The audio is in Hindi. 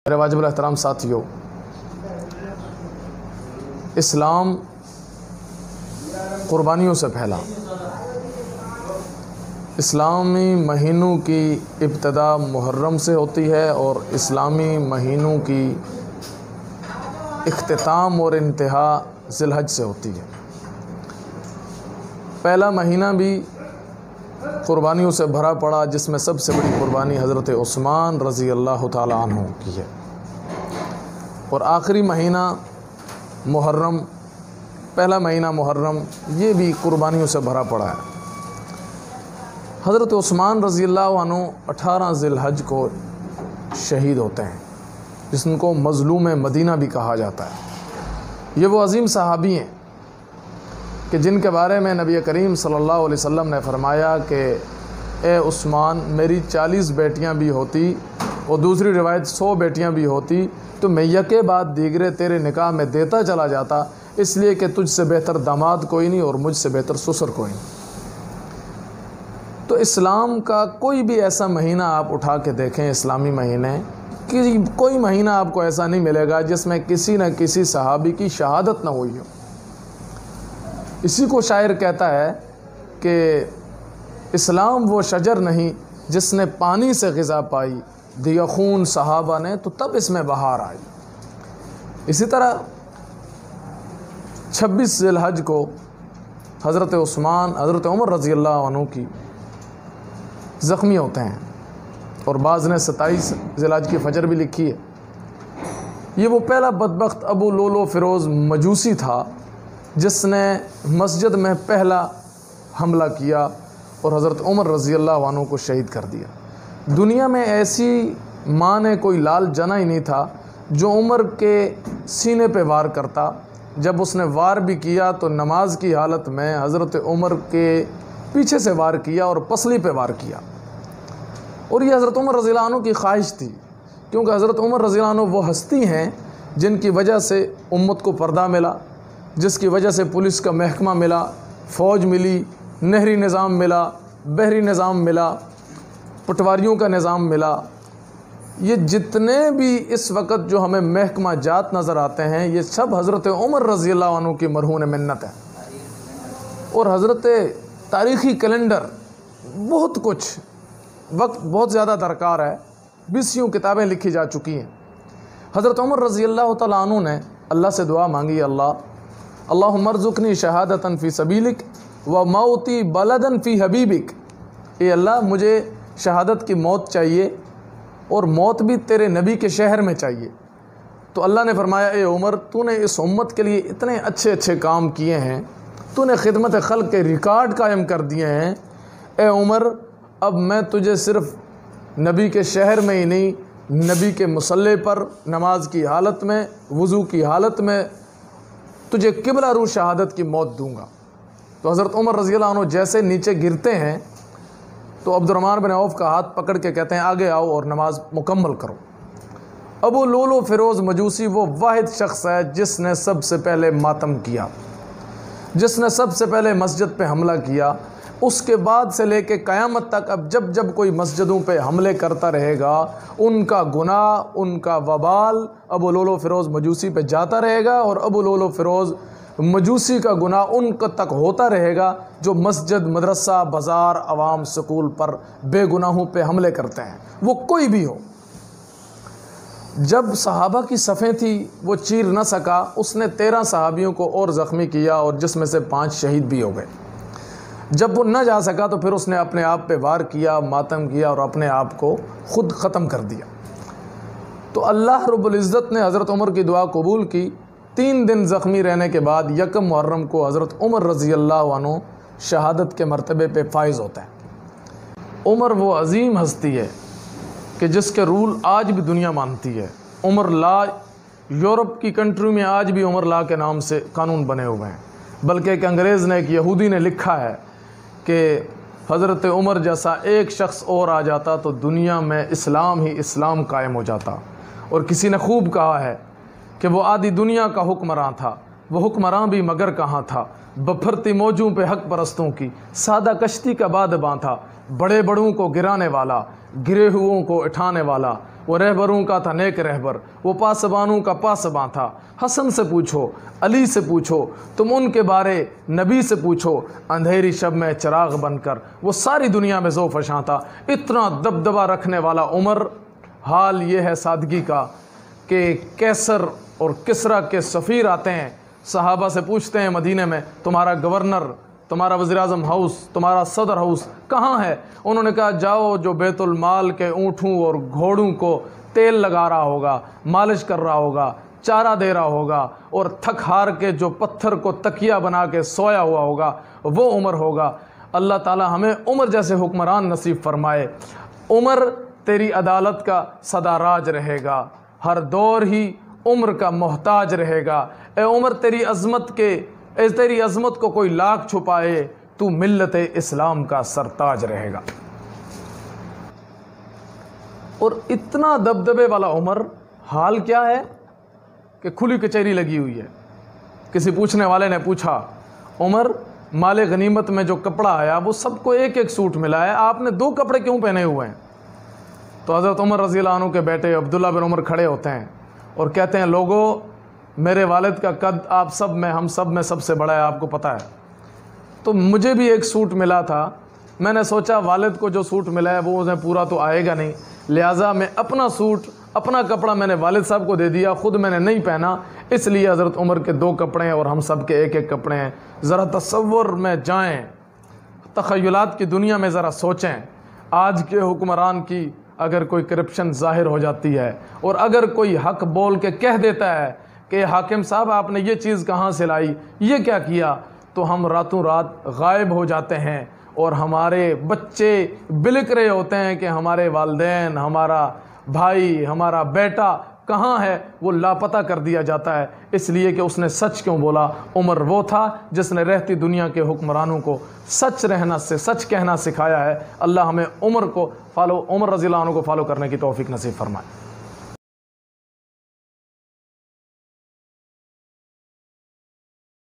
मेरे वाजिबुल एहतराम साथियों, इस्लाम क़ुरबानियों से फैला। इस्लामी महीनों की इब्तिदा मुहर्रम से होती है और इस्लामी महीनों की इख्तिताम और इंतहा ज़िलहज से होती है। पहला महीना भी क़ुरबानियों से भरा पड़ा, जिसमें सबसे बड़ी क़ुरबानी हज़रत उस्मान रज़ी अल्लाह ताला अन्हु की है। और आखिरी महीना मुहर्रम, पहला महीना मुहर्रम, ये भी क़ुरबानियों से भरा पड़ा है। हज़रत उस्मान रज़ी अल्लाह अन्हु 18 ज़िलहज को शहीद होते हैं, जिनको मज़लूम मदीना भी कहा जाता है। ये वो अज़ीम सहाबी हैं कि जिनके बारे में नबी करीम सल्लल्लाहु अलैहि वसल्लम ने फरमाया कि ए उस्मान, मेरी 40 बेटियां भी होती और दूसरी रिवायत 100 बेटियां भी होती तो मैं यके बाद दीगरे तेरे निकाह में देता चला जाता, इसलिए कि तुझसे बेहतर दामाद कोई नहीं और मुझसे बेहतर ससुर कोई नहीं। तो इस्लाम का कोई भी ऐसा महीना आप उठा के देखें, इस्लामी महीने कि कोई महीना आपको ऐसा नहीं मिलेगा जिसमें किसी न किसी सहाबी की शहादत ना हुई हो। इसी को शायर कहता है कि इस्लाम वो शजर नहीं जिसने पानी से ग़िज़ा पाई, दिया खून सहाबा ने तो तब इसमें बहार आई। इसी तरह 26 ज़िलहज को हज़रत उस्मान, हज़रत उमर रज़ी अल्लाह अन्हु की ज़ख्मी होते हैं और बाज़ ने 27 ज़िलहज की फ़जर भी लिखी है। ये वो पहला बदबख्त अबू लोलो फ़िरोज़ मजूसी था जिसने मस्जिद में पहला हमला किया और हज़रत उमर रज़ी अल्लाह अन्हु को शहीद कर दिया। दुनिया में ऐसी माँ ने कोई लाल जना ही नहीं था जो उमर के सीने पे वार करता। जब उसने वार भी किया तो नमाज की हालत में हज़रत उमर के पीछे से वार किया और पसली पे वार किया। और ये हज़रत उमर रज़ी अल्लाह अन्हु की ख्वाहिश थी, क्योंकि हज़रत उमर रज़ी अल्लाह अन्हु वो हस्ती हैं जिनकी वजह से उम्मत को पर्दा मिला, जिसकी वजह से पुलिस का महकमा मिला, फ़ौज मिली, नहरी निज़ाम मिला, बहरी निज़ाम मिला, पटवारियों का निज़ाम मिला। ये जितने भी इस वक्त जो हमें महकमा जात नज़र आते हैं, ये सब हज़रत उमर रज़ी अल्लाह अन्हु की मरहून मिन्नत है। और हज़रत तारीख़ी कैलेंडर बहुत कुछ वक्त बहुत ज़्यादा दरकार है, 20 किताबें लिखी जा चुकी हैं। हज़रत उमर रज़ी अल्लाह ताला अन्हु ने अल्लाह से दुआ मांगी, अल्लाहुम्मा अर्ज़ुक़नी शहादतन फ़ी सबीलिक व मौती बलदन फ़ी हबीबिक। ए अल्लाह, मुझे शहादत की मौत चाहिए और मौत भी तेरे नबी के शहर में चाहिए। तो अल्लाह ने फरमाया, ए उमर, तूने इस उम्मत के लिए इतने अच्छे अच्छे काम किए हैं, तूने खिदमत खल्क़ के रिकॉर्ड कायम कर दिए हैं। ए उमर, अब मैं तुझे सिर्फ़ नबी के शहर में ही नहीं, नबी के मुसल्ले पर नमाज की हालत में, वज़ू की हालत में तुझे किबला रू शहादत की मौत दूंगा। तो हज़रत उमर रज़ी अल्लाह अन्हु जैसे नीचे गिरते हैं तो अब्दुर्रहमान बिन औफ का हाथ पकड़ के कहते हैं, आगे आओ और नमाज मुकम्मल करो। अबू लोलो फ़िरोज़ मजूसी वो वाहिद शख्स है जिसने सबसे पहले मातम किया, जिसने सबसे पहले मस्जिद पे हमला किया। उसके बाद से लेके क़यामत तक अब जब जब कोई मस्जिदों पे हमले करता रहेगा, उनका गुनाह, उनका वबाल अबू लोलो फ़िरोज़ मजूसी पे जाता रहेगा और अबू लोलो फ़िरोज़ मजूसी का गुनाह उन तक होता रहेगा जो मस्जिद, मदरसा, बाज़ार, अवाम, स्कूल पर बेगुनाहों पे हमले करते हैं, वो कोई भी हो। जब सहाबा की सफ़ें थी वो चीर न सका, उसने 13 सहाबियों को और ज़ख्मी किया और जिसमें से 5 शहीद भी हो गए। जब वो न जा सका तो फिर उसने अपने आप पे वार किया, मातम किया और अपने आप को ख़ुद ख़त्म कर दिया। तो अल्लाह रब्बुल इज़्ज़त ने हज़रत उमर की दुआ कबूल की। 3 दिन ज़ख्मी रहने के बाद यकम मुहर्रम को हज़रत उमर रज़ी अल्लाह अन्हु शहादत के मरतबे पे फाइज़ होता है। उमर वो अज़ीम हस्ती है कि जिसके रूल आज भी दुनिया मानती है। उमर ला, यूरोप की कंट्री में आज भी उमर ला के नाम से कानून बने हुए हैं, बल्कि एक अंग्रेज़ ने, एक यहूदी ने लिखा है कि हज़रत उमर जैसा एक शख्स और आ जाता तो दुनिया में इस्लाम ही इस्लाम कायम हो जाता। और किसी ने खूब कहा है कि वो आधी दुनिया का हुक्मरान था, वो हुक्मरान भी मगर कहाँ था, बफरती मौजों पे हक परस्तों की सादा कश्ती का बादबां था, बड़े बड़ों को गिराने वाला, गिरे हुओं को उठाने वाला, वो रहबरों का था नेक रहबर, वो पासबानों का पासबां था। हसन से पूछो, अली से पूछो, तुम उनके बारे नबी से पूछो। अंधेरी शब में चिराग बनकर वो सारी दुनिया में ज़ोफ़शां था। इतना दबदबा रखने वाला उमर, हाल ये है सादगी का कि कैसर और किसरा के सफ़ीर आते हैं, सहाबा से पूछते हैं मदीने में, तुम्हारा गवर्नर, तुम्हारा वज़ीर-ए-आज़म हाउस, तुम्हारा सदर हाउस कहाँ है? उन्होंने कहा जाओ, जो बैतुल माल के ऊँटों और घोड़ों को तेल लगा रहा होगा, मालिश कर रहा होगा, चारा दे रहा होगा, और थक हार के जो पत्थर को तकिया बना के सोया हुआ होगा, वो उमर होगा। अल्लाह ताला हमें उमर जैसे हुक्मरान नसीब फरमाए। उमर तेरी अदालत का सदाराज रहेगा, हर दौर ही उम्र का मोहताज रहेगा। ए उमर, तेरी अज़मत को कोई लाख छुपाए, तू मिल्लत इस्लाम का सरताज रहेगा। और इतना दबदबे वाला उमर, हाल क्या है कि खुली कचहरी लगी हुई है। किसी पूछने वाले ने पूछा, उमर, माले गनीमत में जो कपड़ा आया वो सबको एक एक सूट मिला है, आपने 2 कपड़े क्यों पहने हुए हैं? तो हज़रत उमर रज़ियल्लाहु अन्हु के बेटे अब्दुल्ला बिन उमर खड़े होते हैं और कहते हैं, लोगों, मेरे वालिद का कद आप सब में, हम सब में सबसे बड़ा है, आपको पता है। तो मुझे भी एक सूट मिला था, मैंने सोचा वालिद को जो सूट मिला है वो उन्हें पूरा तो आएगा नहीं, लिहाजा मैं अपना सूट, अपना कपड़ा मैंने वालिद साहब को दे दिया, ख़ुद मैंने नहीं पहना। इसलिए हज़रत उमर के 2 कपड़े हैं और हम सब के एक एक कपड़े हैं। ज़रा तसव्वुर में जाएं, तख़य्युलात की दुनिया में ज़रा सोचें। आज के हुक्मरान की अगर कोई करप्शन ज़ाहिर हो जाती है और अगर कोई हक बोल के कह देता है कि हाकिम साहब आपने ये चीज़ कहाँ से लाई, ये क्या किया, तो हम रातों रात गायब हो जाते हैं और हमारे बच्चे बिलक रहे होते हैं कि हमारे वालिदैन, हमारा भाई, हमारा बेटा कहाँ है, वो लापता कर दिया जाता है, इसलिए कि उसने सच क्यों बोला। उमर वो था जिसने रहती दुनिया के हुक्मरानों को सच रहना से सच कहना सिखाया है। अल्लाह हमें उमर रज़ियल्लाहु अन्हु को फॉलो करने की तौफीक नसीब फरमाए।